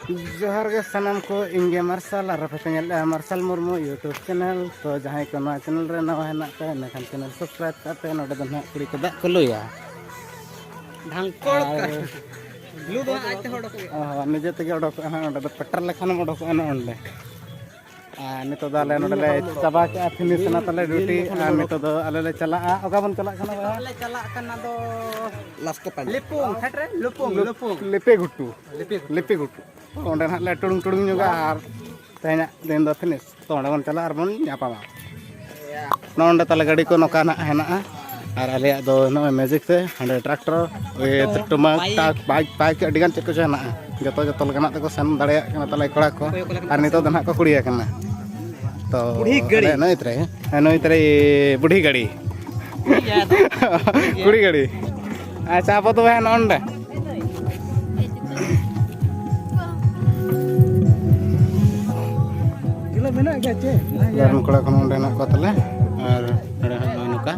जोहार के सनम को इंगे मार्शल और मार्शल मुर्मू यूट्यूब चैनल तो जहाँ को नवा चैनल रे नवा हेना पे नखान चैनल सब्सक्राइब करते नोडे दो ना कुड़ी को दाग को लुया ढांकोड़ ब्लू दो आज ते होडो को निजे तगे ओडो को ना ओडे पेट्रोल लेखान ओडो को ना ओंडे नितो दा ले नोडे ले चाबा के फिनिश ना तले ड्यूटी नितो दो आले ले चला ओका बन चला खाना बा ले चला कना दो लास्ट को लिपुंग थेटरे लुपुंग लुपुंग लेपे गुट्टू लेपे गुट्टू ओंडे ना ले टुडुंग टुडुंग जोगा आर तेना दिन दो फिनिश तो ओंडे बन चला आर बन ᱧᱟᱯᱟᱢᱟ नोंडे तले गाड़ी को नोका ना हेना आर आले दो नो मैजिक से हंडे ट्रैक्टर विद टमाक टाक बाइक अडिगान चेक को हेना जतो जतो लगना तको सेन दाड़िया कना तले कोड़ा को आर नितो दना को कुड़िया कना तो नई तरे बुढ़ी गाड़ी कुड़ी गाड़ी अच्छा आप तो है नोंडे किलो मेना गया चे गरम कोड़ा को नोंडे ना को तले और अड़े है नुका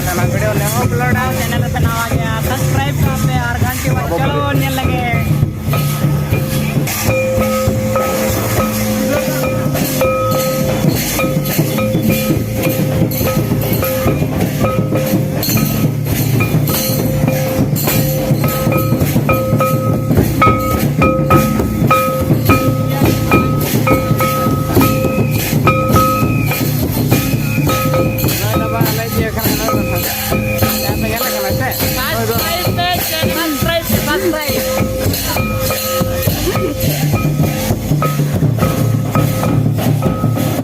ना वीडियो ले अपलोड चैनल पे नाम आ गया सब्सक्राइब करते हैं और घंटी बज चलो होने लगे ना बाला ये खाना